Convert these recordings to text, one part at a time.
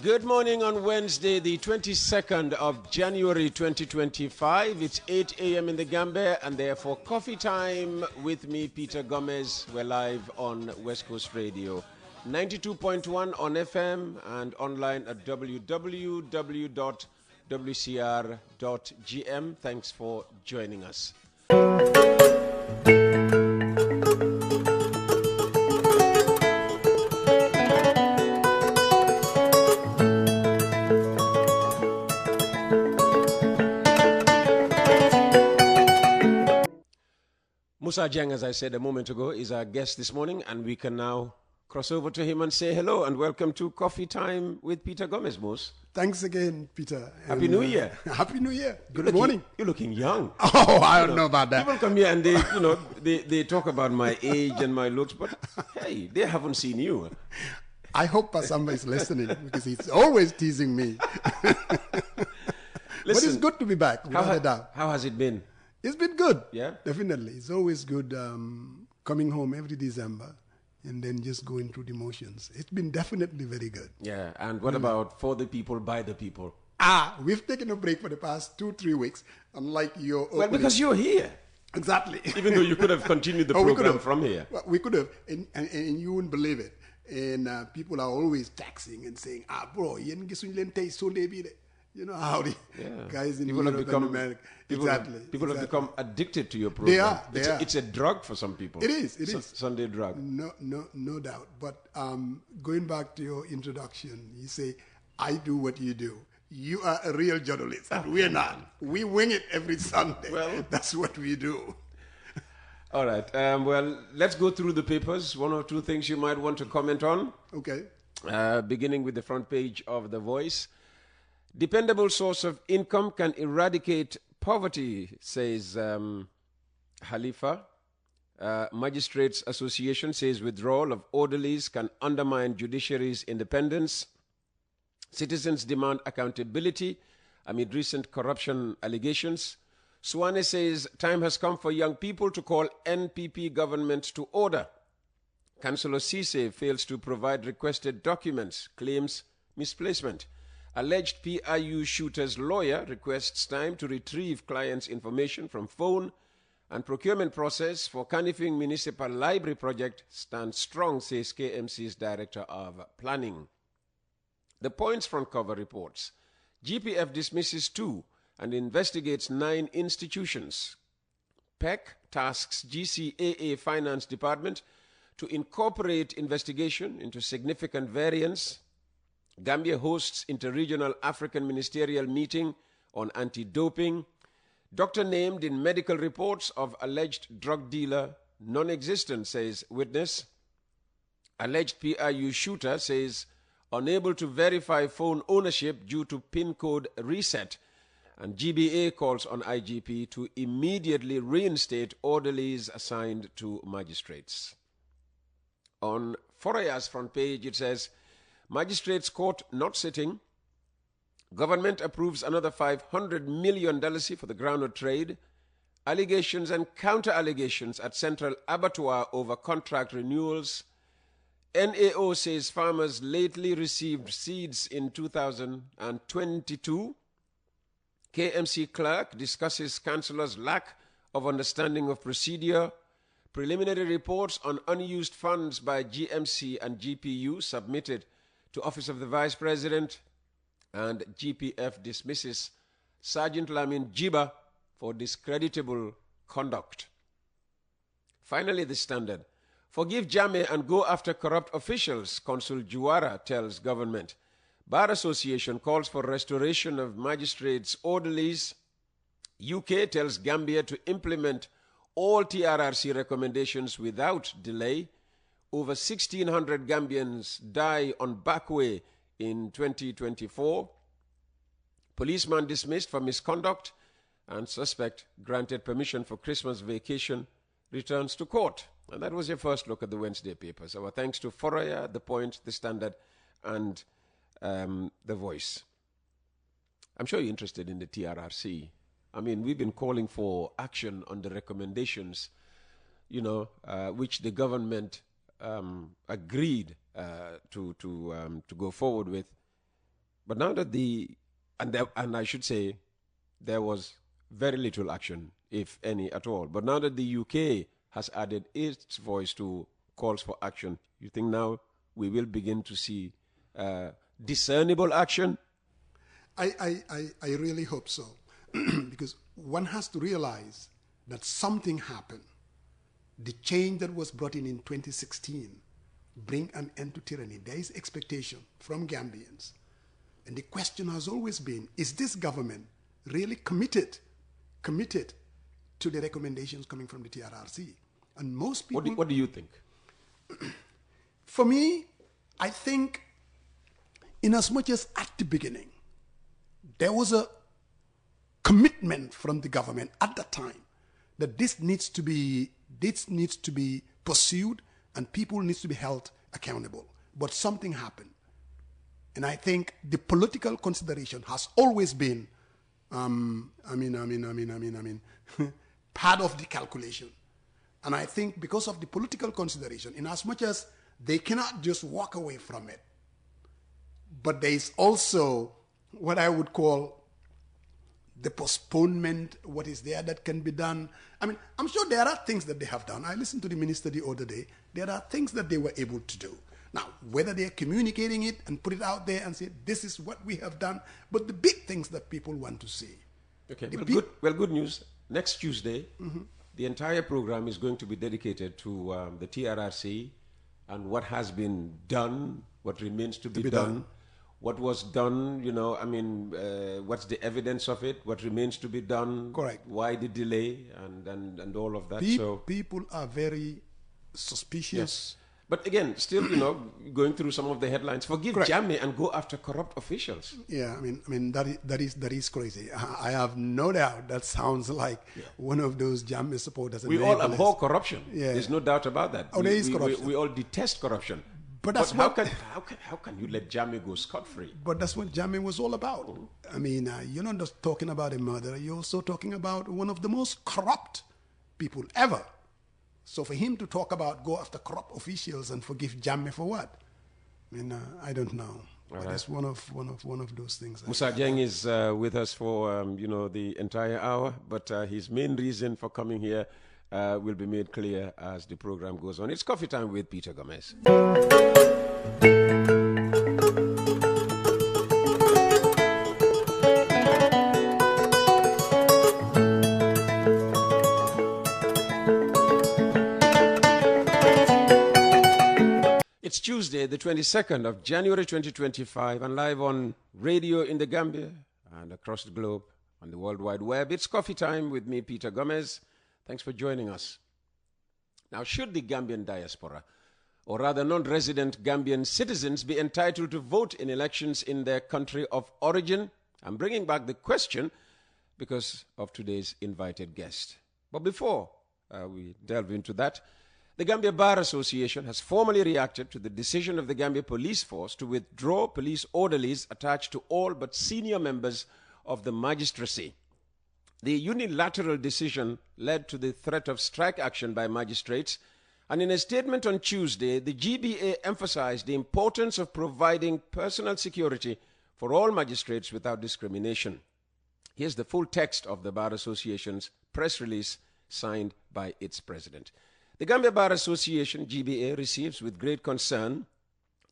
Good morning on Wednesday, the 22nd of January 2025. It's 8 a.m. in the Gambia, and therefore coffee time with me, Peter Gomez. We're live on West Coast Radio, 92.1 on FM and online at www.wcr.gm. Thanks for joining us. Musa Jeng, as I said a moment ago, is our guest this morning, and we can now cross over to him and say hello and welcome to Coffee Time with Peter Gomez, Mus. Thanks again, Peter. Happy New Year. Happy New Year. Good morning. You're looking young. Oh, I don't know about that. People come here and they talk about my age and my looks, but hey, they haven't seen you. I hope somebody's listening because he's always teasing me. Listen, but it's good to be back, without a doubt. How has it been? It's been good. Yeah? Definitely. It's always good coming home every December and then just going through the motions. It's been definitely very good. Yeah. And what about for the people, by the people? We've taken a break for the past 2-3 weeks, unlike your opening. Well, because you're here. Exactly. Even though you could have continued the program from here. Well, we could have, and you wouldn't believe it. And people are always taxing and saying, bro, yen gisuñ len tay Sunday bi de. You know how the guys in Europe and America. People have become addicted to your program. They are. It's a drug for some people. It is. Sunday drug. No doubt. But going back to your introduction, you say, I do what you do. You are a real journalist. And we're not. We wing it every Sunday. Well, that's what we do. All right. Well, let's go through the papers. One or two things you might want to comment on. Okay. Beginning with the front page of The Voice. Dependable source of income can eradicate poverty, says Halifa. Magistrates Association says withdrawal of orderlies can undermine judiciary's independence. Citizens demand accountability amid recent corruption allegations. Suwane says time has come for young people to call NPP government to order. Councillor Cisse fails to provide requested documents, claims misplacement. Alleged PIU shooter's lawyer requests time to retrieve client's information from phone, and procurement process for Kanifing Municipal Library project stands strong, says KMC's Director of Planning. The Points front cover reports GPF dismisses 2 and investigates 9 institutions. PEC tasks GCAA Finance Department to incorporate investigation into significant variance. Gambia hosts interregional African ministerial meeting on anti-doping. Doctor named in medical reports of alleged drug dealer non-existent, says witness. Alleged PIU shooter says unable to verify phone ownership due to PIN code reset. And GBA calls on IGP to immediately reinstate orderlies assigned to magistrates. On Foraya's front page it says, Magistrates Court not sitting. Government approves another $500 million for the groundnut trade. Allegations and counter-allegations at Central Abattoir over contract renewals. NAO says farmers lately received seeds in 2022. KMC clerk discusses councillors' lack of understanding of procedure. Preliminary reports on unused funds by GMC and GPU submitted to Office of the Vice President, and GPF dismisses Sergeant Lamin Jiba for discreditable conduct. Finally, the Standard. Forgive Jame and go after corrupt officials, Consul Juara tells government. Bar Association calls for restoration of magistrates' orderlies. UK tells Gambia to implement all TRRC recommendations without delay. Over 1,600 Gambians die on backway in 2024. Policeman dismissed for misconduct, and suspect granted permission for Christmas vacation returns to court. And that was your first look at the Wednesday papers. Our thanks to Foraya, The Point, The Standard, and The Voice. I'm sure you're interested in the TRRC. I mean, we've been calling for action on the recommendations, which the government agreed to go forward with But now that and I should say there was very little action, if any at all. But now that the UK has added its voice to calls for action, you think now we will begin to see discernible action? I really hope so. Because one has to realize that something happened. The change that was brought in 2016 bring an end to tyranny. There is expectation from Gambians. And the question has always been, is this government really committed to the recommendations coming from the TRRC? And most people... What do you think? For me, I think in as much as at the beginning, there was a commitment from the government at that time that this needs to be pursued and people needs to be held accountable. But something happened. And I think the political consideration has always been, part of the calculation. And I think because of the political consideration, in as much as they cannot just walk away from it, but there is also what I would call the postponement, what is there that can be done. I mean, I'm sure there are things that they have done. I listened to the minister the other day. There are things that they were able to do. Now, whether they're communicating it and put it out there and say, this is what we have done, but the big things that people want to see. Okay, good news. Next Tuesday, the entire program is going to be dedicated to the TRRC and what has been done, what remains to be done. What was done, what's the evidence of it? What remains to be done? Correct. Why the delay and all of that? People are very suspicious. Yes. But again, still, going through some of the headlines, forgive Jammeh and go after corrupt officials. Yeah, that is crazy. I have no doubt that sounds like one of those Jammeh supporters. We all abhor corruption. Yeah. There's no doubt about that. There is corruption. We all detest corruption. But that's how can you let Jammeh go scot-free? But that's what Jammeh was all about. I mean, you're not just talking about a murderer. You're also talking about one of the most corrupt people ever. So for him to talk about go after corrupt officials and forgive Jammeh for what? I mean, I don't know. But it's one of those things. Musa Jeng is with us for the entire hour, but his main reason for coming here will be made clear as the program goes on. It's Coffee Time with Peter Gomez. It's Tuesday, the 22nd of January 2025, and live on radio in the Gambia and across the globe on the World Wide Web. It's Coffee Time with me, Peter Gomez. Thanks for joining us. Now, should the Gambian diaspora, or rather non-resident Gambian citizens, be entitled to vote in elections in their country of origin? I'm bringing back the question because of today's invited guest. But before we delve into that, the Gambia Bar Association has formally reacted to the decision of the Gambia Police Force to withdraw police orderlies attached to all but senior members of the magistracy. The unilateral decision led to the threat of strike action by magistrates, and in a statement on Tuesday, the GBA emphasized the importance of providing personal security for all magistrates without discrimination. Here's the full text of the Bar Association's press release signed by its president. The Gambia Bar Association, GBA, receives with great concern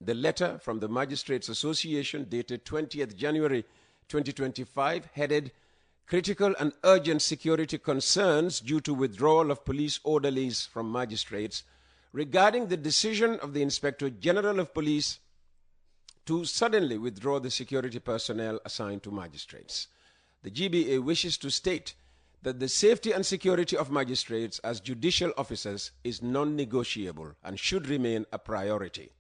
the letter from the Magistrates Association dated 20th January 2025 headed Critical and Urgent Security Concerns due to withdrawal of police orderlies from magistrates regarding the decision of the Inspector General of Police to suddenly withdraw the security personnel assigned to magistrates. The GBA wishes to state that the safety and security of magistrates as judicial officers is non-negotiable and should remain a priority.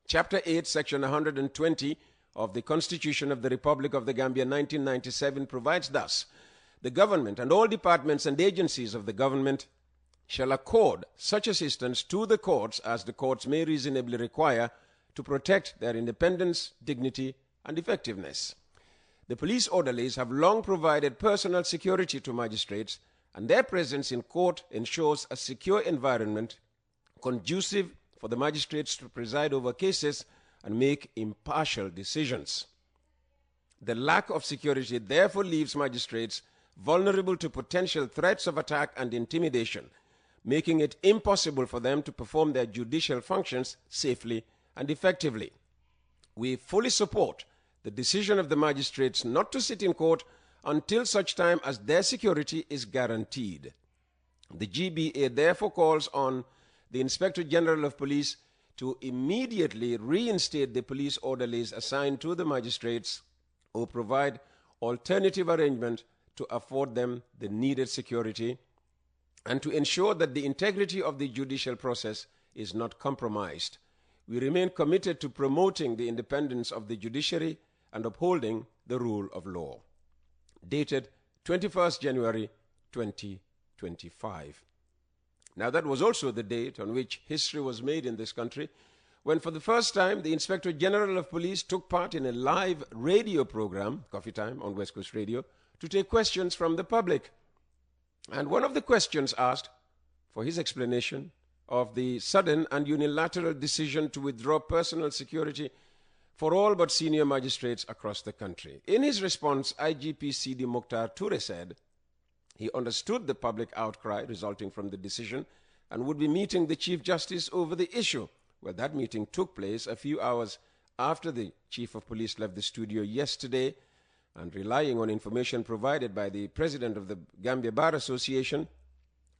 Chapter 8, Section 120 of the Constitution of the Republic of the Gambia 1997 provides thus: the government and all departments and agencies of the government shall accord such assistance to the courts as the courts may reasonably require to protect their independence, dignity, and effectiveness. The police orderlies have long provided personal security to magistrates, and their presence in court ensures a secure environment conducive for the magistrates to preside over cases and make impartial decisions. The lack of security therefore leaves magistrates vulnerable to potential threats of attack and intimidation, making it impossible for them to perform their judicial functions safely and effectively. We fully support the decision of the magistrates not to sit in court until such time as their security is guaranteed. The GBA therefore calls on the Inspector General of Police to immediately reinstate the police orderlies assigned to the magistrates or provide alternative arrangement to afford them the needed security and to ensure that the integrity of the judicial process is not compromised. We remain committed to promoting the independence of the judiciary and upholding the rule of law. Dated 21st January 2025. Now, that was also the date on which history was made in this country, when for the first time the Inspector General of Police took part in a live radio program, Coffee Time on West Coast Radio, to take questions from the public. And one of the questions asked for his explanation of the sudden and unilateral decision to withdraw personal security for all but senior magistrates across the country. In his response, IGP Sidi Mokhtar Toure said he understood the public outcry resulting from the decision and would be meeting the Chief Justice over the issue. Well, that meeting took place a few hours after the Chief of Police left the studio yesterday, and relying on information provided by the President of the Gambia Bar Association,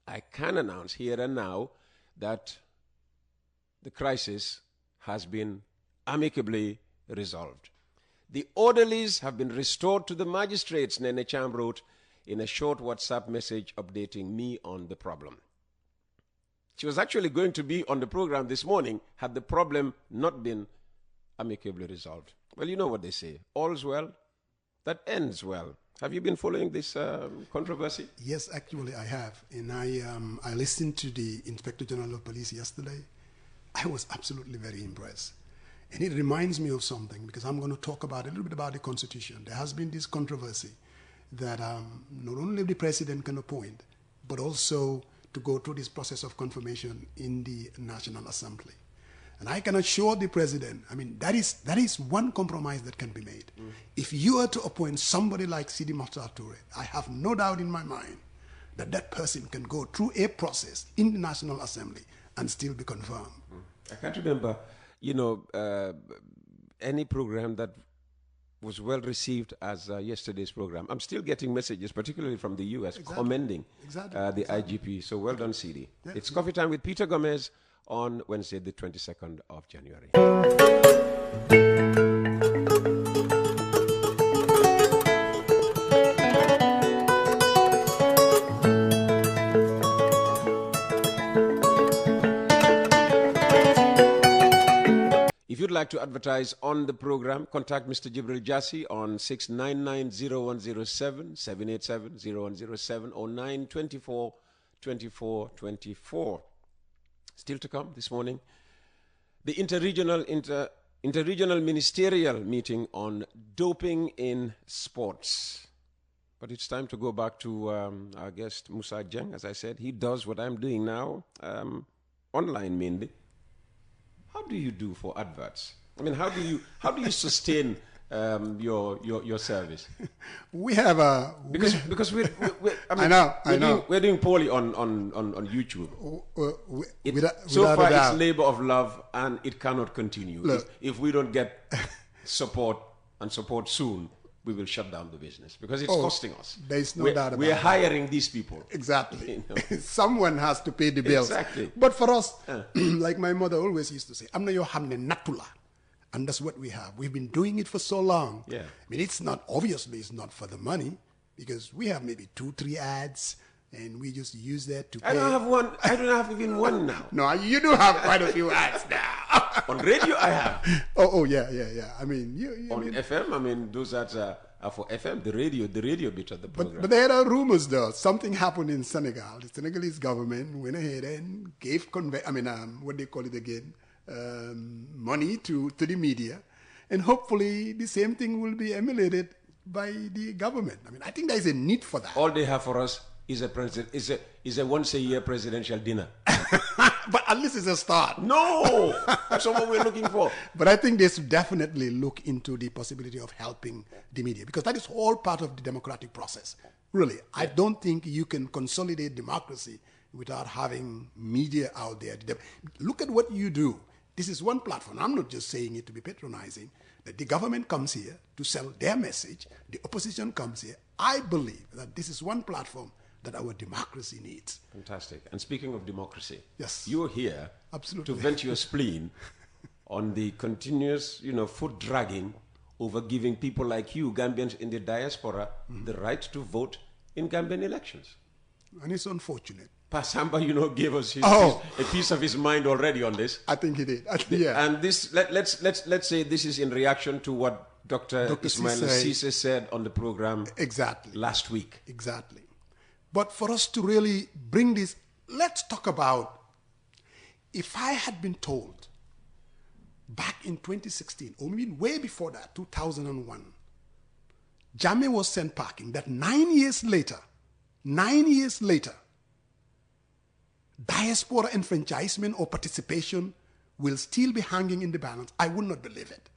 I can announce here and now that the crisis has been amicably resolved. The orderlies have been restored to the magistrates, Nene Cham wrote in a short WhatsApp message updating me on the problem. She was actually going to be on the program this morning had the problem not been amicably resolved. Well, you know what they say, all's well that ends well. Have you been following this controversy? Yes, actually I have. And I listened to the Inspector General of Police yesterday. I was absolutely very impressed. And it reminds me of something, because I'm going to talk about a little bit about the Constitution. There has been this controversy that not only the President can appoint, but also to go through this process of confirmation in the National Assembly. And I can assure the President, I mean, that is one compromise that can be made. If you are to appoint somebody like Sidi Mokhtar Toure, I have no doubt in my mind that that person can go through a process in the National Assembly and still be confirmed. I can't remember, any program that was well received as yesterday's program. I'm still getting messages, particularly from the US, commending the IGP. So well done, Sidi. Yeah. It's Coffee Time with Peter Gomez on Wednesday, the 22nd of January. If you'd like to advertise on the program, contact Mr. Jibril Jassi on 699-0107, 787-0107, or 924-2424. Still to come this morning, the interregional ministerial meeting on doping in sports. But it's time to go back to our guest, Musa Jeng. As I said, he does what I'm doing now, online mainly. How do you do for adverts? I mean, how do you sustain your service? We have a because we're we're doing poorly on YouTube. So far, it's labor of love, and it cannot continue. Look, if we don't get support soon, we will shut down the business because it's costing us. There's no doubt about it. We're hiring these people. Exactly. Someone has to pay the bills. Exactly. But for us, like my mother always used to say, "Amna yo hamne natula." And that's what we have. We've been doing it for so long. Yeah. I mean, it's not for the money, because we have maybe 2-3 ads, and we just use that to pay. I don't have one. I don't have even one now. No, you do have quite a few ads now. On radio, I have. Yeah. I mean, on FM, I mean, those ads are for FM, the radio bit of the program. But there are rumors, though. Something happened in Senegal. The Senegalese government went ahead and gave what they call it again, money to the media, and hopefully the same thing will be emulated by the government. I mean, I think there is a need for that. All they have for us is a once a year presidential dinner. But at least it's a start. No, that's not what we're looking for. But I think they should definitely look into the possibility of helping the media, because that is all part of the democratic process. Really, I don't think you can consolidate democracy without having media out there. Look at what you do. This is one platform. I'm not just saying it to be patronizing. That the government comes here to sell their message. The opposition comes here. I believe that this is one platform that our democracy needs. Fantastic. And speaking of democracy, yes, you're here absolutely to vent your spleen on the continuous, foot dragging over giving people like you, Gambians in the diaspora, the right to vote in Gambian elections. And it's unfortunate. Pasamba, gave us a piece of his mind already on this. I think he did. Yeah. And this, let's say this is in reaction to what Dr. Ismail Cisse said on the program last week. Exactly. But for us to really bring this, let's talk about, if I had been told back in 2016, or maybe way before that, 2001, Jammeh was sent packing, that 9 years later, diaspora enfranchisement or participation will still be hanging in the balance, I would not believe it.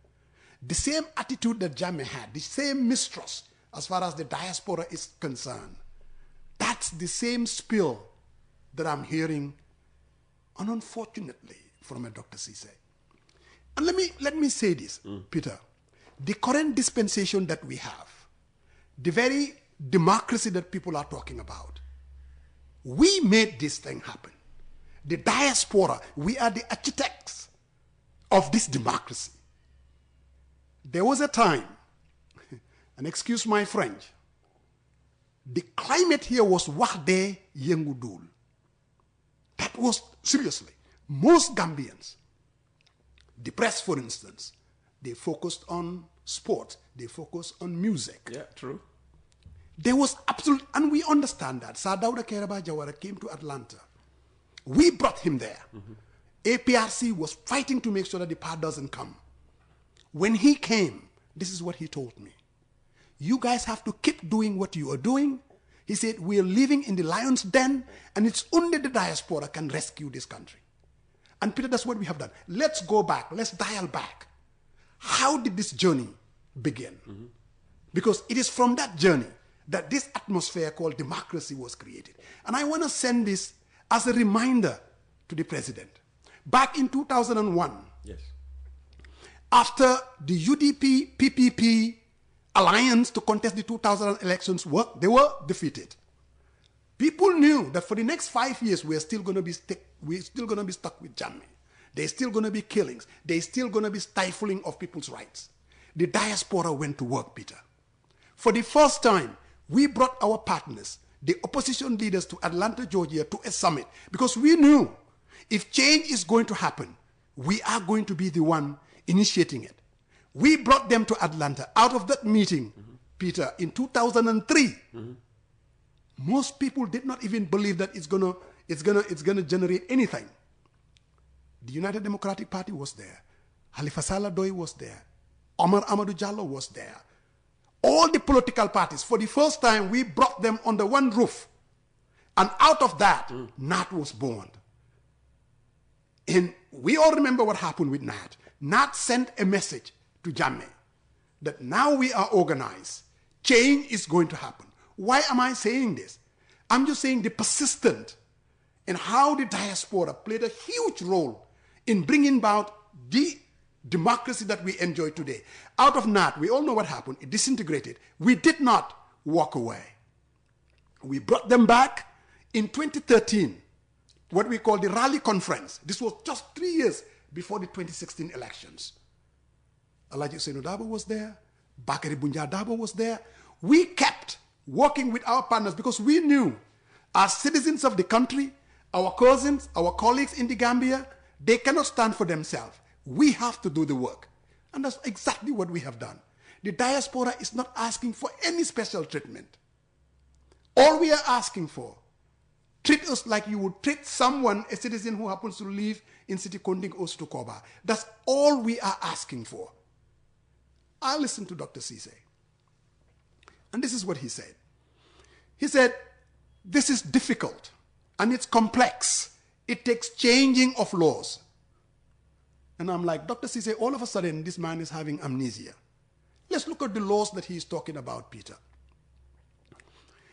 The same attitude that Jammeh had, the same mistrust as far as the diaspora is concerned, that's the same spill that I'm hearing, and unfortunately, from a Dr. Cisse. And let me say this, Peter. The current dispensation that we have, the very democracy that people are talking about, we made this thing happen. The diaspora, we are the architects of this democracy. There was a time, and excuse my French, the climate here was wahde yengudul. That was, seriously, most Gambians, the press for instance, they focused on sport, they focused on music. Yeah, true. There was absolute, and we understand that. Sir Dawda Kairaba Jawara came to Atlanta. We brought him there. APRC was fighting to make sure that the power doesn't come. When he came, this is what he told me. You guys have to keep doing what you are doing. He said, we are living in the lion's den, and it's only the diaspora can rescue this country. And Peter, that's what we have done. Let's go back. Let's dial back. How did this journey begin? Because it is from that journey that this atmosphere called democracy was created. And I want to send this as a reminder to the president. Back in 2001, yes, after the UDP-PPP alliance to contest the 2000 elections worked, they were defeated. People knew that for the next 5 years, we're still going to be stuck with Jammeh. There's still going to be killings. There's still going to be stifling of people's rights. The diaspora went to work, Peter. For the first time, we brought our partners, the opposition leaders, to Atlanta, Georgia, to a summit, because we knew if change is going to happen, we are going to be the one initiating it. We brought them to Atlanta. Out of that meeting, Peter, in 2003, most people did not even believe that it's gonna generate anything. The United Democratic Party was there. Halifa Sallah Doy was there. Omar Amadou Jallow was there. All the political parties, for the first time, we brought them under one roof. And out of that, NAT was born. And we all remember what happened with NAT. NAT sent a message to Jammeh that now we are organized. Change is going to happen. Why am I saying this? I'm just saying the persistent and how the diaspora played a huge role in bringing about the democracy that we enjoy today. Out of NAT, we all know what happened. It disintegrated. We did not walk away. We brought them back in 2013, what we call the Rally Conference. This was just 3 years before the 2016 elections. Alhaji Ousainou Darboe was there. Bakary Bunja Darboe was there. We kept working with our partners because we knew as citizens of the country, our cousins, our colleagues in the Gambia, they cannot stand for themselves. We have to do the work. And that's exactly what we have done. The diaspora is not asking for any special treatment. All we are asking for, treat us like you would treat someone, a citizen who happens to live in City Konding or Stukoba. That's all we are asking for. I listened to Dr. Cisse. And this is what he said. He said, this is difficult and it's complex. It takes changing of laws. And I'm like, Dr. Cisse, all of a sudden, this man is having amnesia. Let's look at the laws that he's talking about, Peter.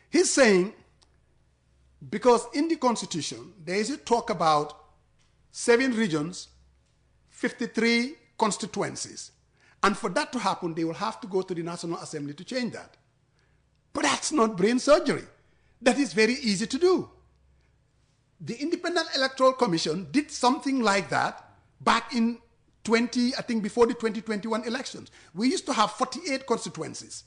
He's saying, because in the Constitution, there is a talk about 7 regions, 53 constituencies. And for that to happen, they will have to go to the National Assembly to change that. But that's not brain surgery. That is very easy to do. The Independent Electoral Commission did something like that back in before the 2021 elections. We used to have 48 constituencies.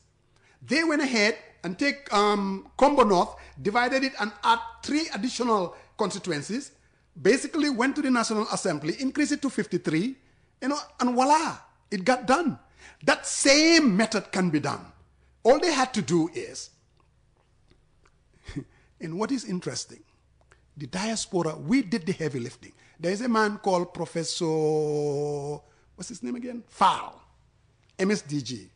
They went ahead and take Combo North, divided it and add 3 additional constituencies, basically went to the National Assembly, increased it to 53, and voila, it got done. That same method can be done. All they had to do is, and what is interesting, the diaspora, we did the heavy lifting. There is a man called Professor, what's his name again? Fowl, MSDG.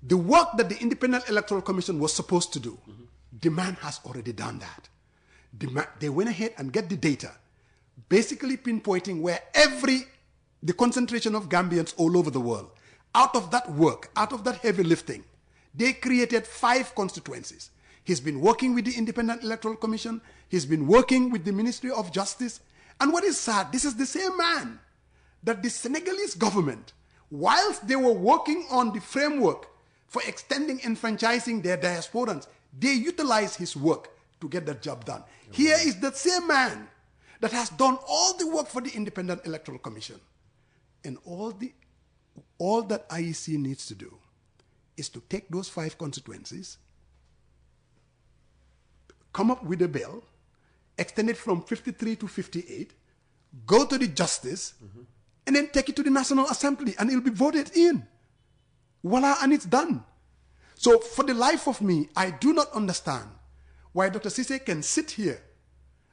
The work that the Independent Electoral Commission was supposed to do, the man has already done that. They went ahead and get the data, basically pinpointing where the concentration of Gambians all over the world. Out of that work, out of that heavy lifting, they created 5 constituencies. He's been working with the Independent Electoral Commission. He's been working with the Ministry of Justice. And what is sad, this is the same man that the Senegalese government, whilst they were working on the framework for extending enfranchising their diasporans, they utilized his work to get that job done. Here is the same man that has done all the work for the Independent Electoral Commission. And all that IEC needs to do is to take those 5 constituencies, come up with a bill, extend it from 53 to 58, go to the justice, and then take it to the National Assembly, and it'll be voted in. Voila, and it's done. So for the life of me, I do not understand why Dr. Cisse can sit here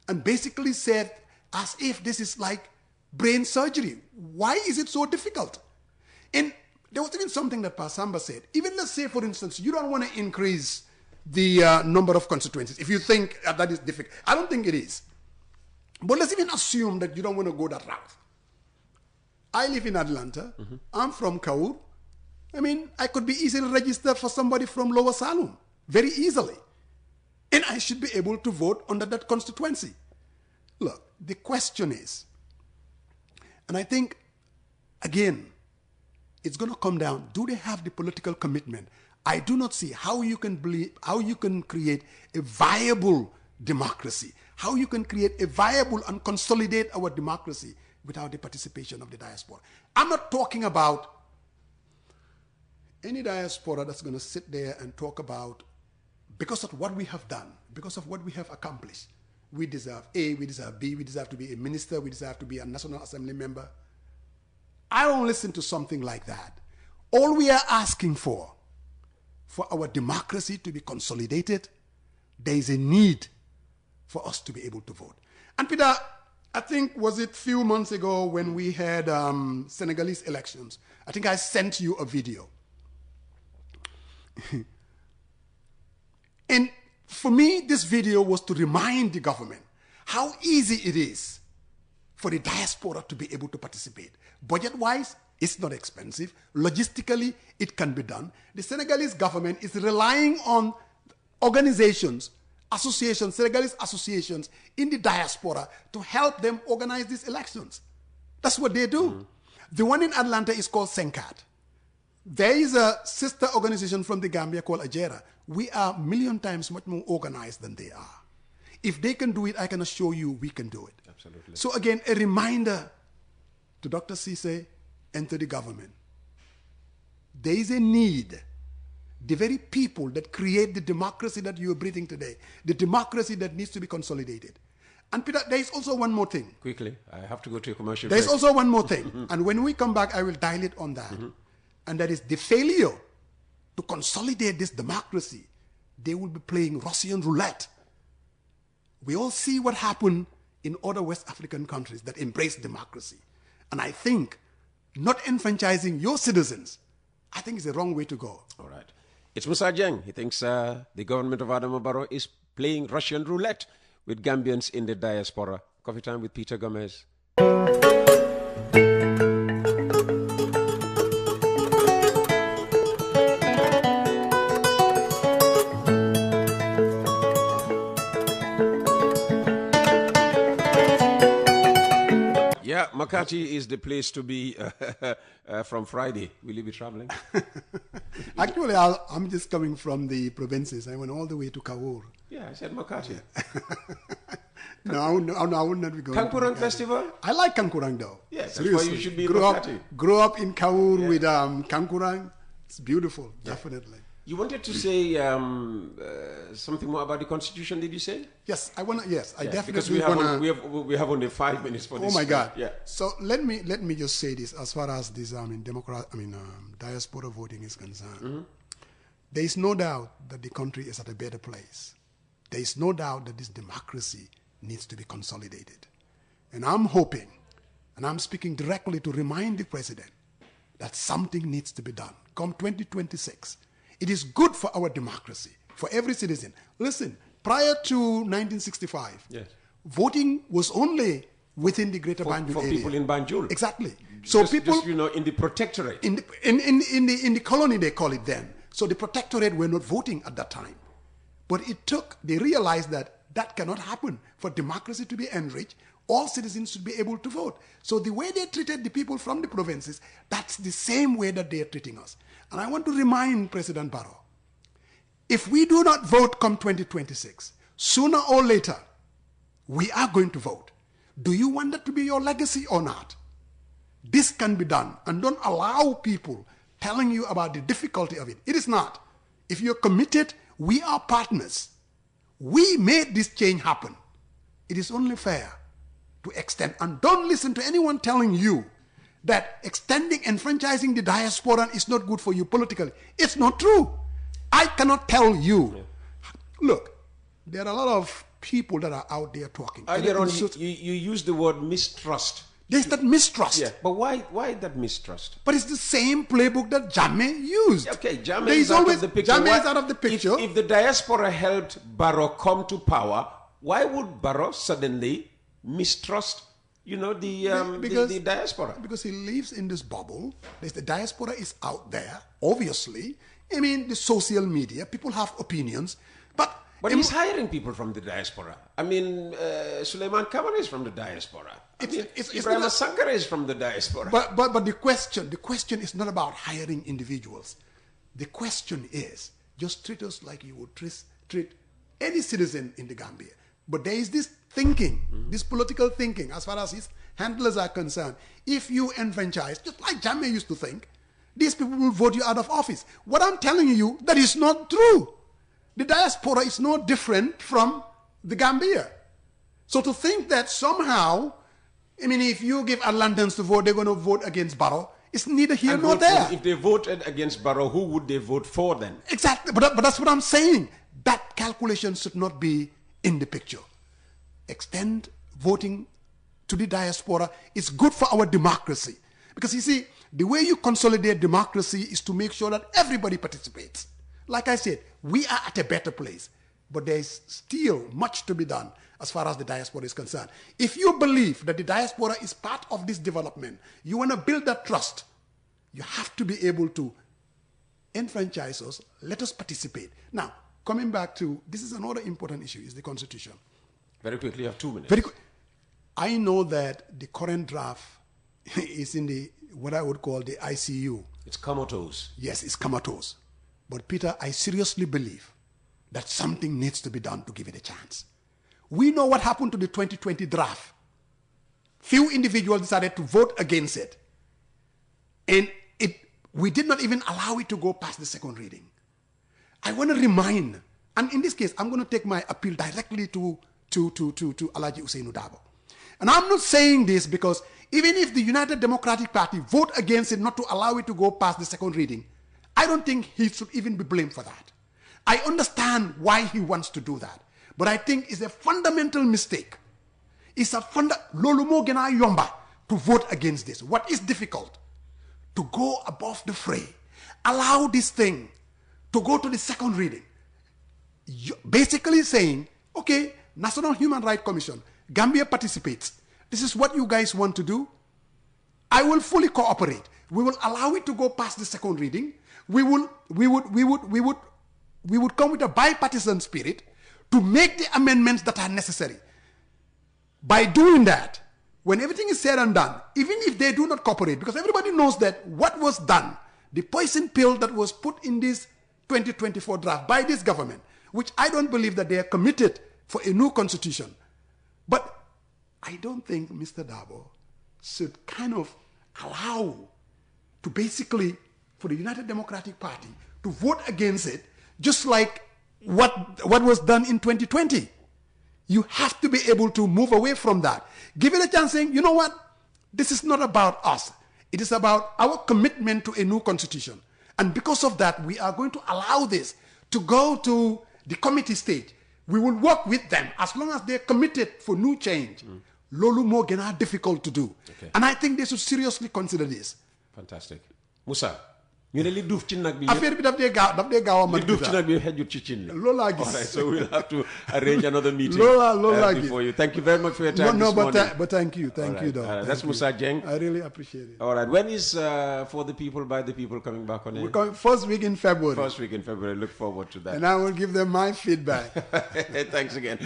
and basically say as if this is like brain surgery. Why is it so difficult? And there was even something that Pasamba said. Even let's say, for instance, you don't want to increase the number of constituencies. If you think that is difficult, I don't think it is. But let's even assume that you don't want to go that route. I live in Atlanta. I'm from Kaur. I mean, I could be easily registered for somebody from Lower Salem, very easily. And I should be able to vote under that constituency. Look, the question is, and I think, again, it's going to come down, do they have the political commitment? I do not see how you can create a viable democracy, how you can create a viable and consolidate our democracy without the participation of the diaspora. I'm not talking about any diaspora that's going to sit there and talk about, because of what we have done, because of what we have accomplished, we deserve A, we deserve B, we deserve to be a minister, we deserve to be a National Assembly member. I don't listen to something like that. All we are asking for our democracy to be consolidated, there is a need for us to be able to vote. And Peter, I think, was it a few months ago when we had Senegalese elections, I think I sent you a video. And for me, this video was to remind the government how easy it is for the diaspora to be able to participate. Budget-wise, it's not expensive. Logistically, it can be done. The Senegalese government is relying on organizations, associations, Senegalese associations in the diaspora to help them organize these elections. That's what they do. The one in Atlanta is called Senkat. There is a sister organization from the Gambia called Ajera. We are a million times much more organized than they are. If they can do it, I can assure you we can do it. Absolutely. So again, a reminder to Dr. Cisse and to the government. There is a need. The very people that create the democracy that you are breathing today, the democracy that needs to be consolidated. And Peter, there is also one more thing. Quickly, I have to go to a commercial break. There is also one more thing. Mm-hmm. And when we come back, I will dial it on that. Mm-hmm. And that is the failure to consolidate this democracy. They will be playing Russian roulette. We all see what happened in other West African countries that embrace democracy. And I think not enfranchising your citizens, I think is the wrong way to go. All right. It's Musa Jeng. He thinks the government of Adama Barrow is playing Russian roulette with Gambians in the diaspora. Coffee Time with Peter Gomez. Yeah, Makati is the place to be from Friday. Will you be traveling? Actually, I'm just coming from the provinces. I went all the way to Kawur. Yeah, I said Makati. No, I would not be going. Kankurang Festival? I like Kankurang though. Yes, that's why you should be in Makati. Grow up in Kawur with Kankurang. It's beautiful, definitely. You wanted to say something more about the Constitution, did you say? Yes, I definitely because we have only 5 minutes for this. Oh my God! Yeah. So let me just say this as far as this diaspora voting is concerned. Mm-hmm. There is no doubt that the country is at a better place. There is no doubt that this democracy needs to be consolidated, and I'm hoping, and I'm speaking directly to remind the president that something needs to be done. Come 2026. It is good for our democracy, for every citizen. Listen, prior to 1965, yes, voting was only within the greater Banjul area. For people in Banjul. Exactly. So just, in the protectorate. In the colony, they call it then. So the protectorate were not voting at that time. But they realized that cannot happen. For democracy to be enriched, all citizens should be able to vote. So the way they treated the people from the provinces, that's the same way that they are treating us. And I want to remind President Barrow, if we do not vote come 2026, sooner or later, we are going to vote. Do you want that to be your legacy or not? This can be done. And don't allow people telling you about the difficulty of it. It is not. If you're committed, we are partners. We made this change happen. It is only fair to extend. And don't listen to anyone telling you that extending enfranchising the diaspora is not good for you politically. It's not true. I cannot tell you. Yeah. Look, there are a lot of people that are out there talking. Earlier on, you used the word mistrust. There's that mistrust. Yeah, but why that mistrust? But it's the same playbook that Jammeh used. Okay, Jammeh is out of the picture. Jammeh is out of the picture. If the diaspora helped Barrow come to power, why would Barrow suddenly mistrust the diaspora? Because he lives in this bubble. The diaspora is out there, obviously. I mean, the social media, people have opinions. But he's hiring people from the diaspora. I mean, Suleiman Kamara is from the diaspora. Ibrahim Sankara is from the diaspora. But the question is not about hiring individuals. The question is, just treat us like you would treat any citizen in the Gambia. But there is this thinking, this political thinking, as far as his handlers are concerned. If you enfranchise, just like Jammeh used to think, these people will vote you out of office. What I'm telling you, that is not true. The diaspora is no different from the Gambia. So to think that somehow, I mean, if you give Atlantans to vote, they're going to vote against Barrow, it's neither here nor there. If they voted against Barrow, who would they vote for then? Exactly, but that's what I'm saying. That calculation should not be in the picture. Extend voting to the diaspora is good for our democracy. Because you see, the way you consolidate democracy is to make sure that everybody participates. Like I said, we are at a better place, but there is still much to be done as far as the diaspora is concerned. If you believe that the diaspora is part of this development, you want to build that trust, you have to be able to enfranchise us, let us participate. Now, coming back to, this is another important issue, is the Constitution. Very quickly, you have 2 minutes. Very quick. I know that the current draft is in what I would call the ICU. It's comatose. Yes, it's comatose. But Peter, I seriously believe that something needs to be done to give it a chance. We know what happened to the 2020 draft. Few individuals decided to vote against it. And we did not even allow it to go past the second reading. I want to remind, and in this case, I'm going to take my appeal directly to Alhaji Ousainou Darboe. And I'm not saying this because even if the United Democratic Party vote against it not to allow it to go past the second reading, I don't think he should even be blamed for that. I understand why he wants to do that. But I think it's a fundamental mistake. It's a lolu mo gena yomba to vote against this. What is difficult? To go above the fray. Allow this thing to go to the second reading. Basically saying, okay, National Human Rights Commission, Gambia participates. This is what you guys want to do. I will fully cooperate. We will allow it to go past the second reading. We would come with a bipartisan spirit to make the amendments that are necessary. By doing that, when everything is said and done, even if they do not cooperate, because everybody knows that what was done, the poison pill that was put in this 2024 draft by this government, which I don't believe that they are committed for a new constitution. But I don't think Mr. Dabo should kind of allow to basically, for the United Democratic Party to vote against it, just like what was done in 2020. You have to be able to move away from that. Give it a chance saying, you know what? This is not about us. It is about our commitment to a new constitution. And because of that, we are going to allow this to go to the committee stage. We will work with them as long as they're committed for new change. Lolu mo gena difficult to do. Okay. And I think they should seriously consider this. Fantastic. Musa, ñu ne li duuf ci nag bi affaire bi daf dee gaaw a li duuf ci nag bi xejut ci cin li. Loolu laa gis. All right, so we'll have to arrange another meeting loolu laa gis before you. Thank you very much for your time this morning. But thank you, Doc. That's Musa Jeng. I really appreciate it. All right, when is For the People, by the People coming back on air? We're coming first week in February. First week in February. Look forward to that. And I will give them my feedback. Thanks again.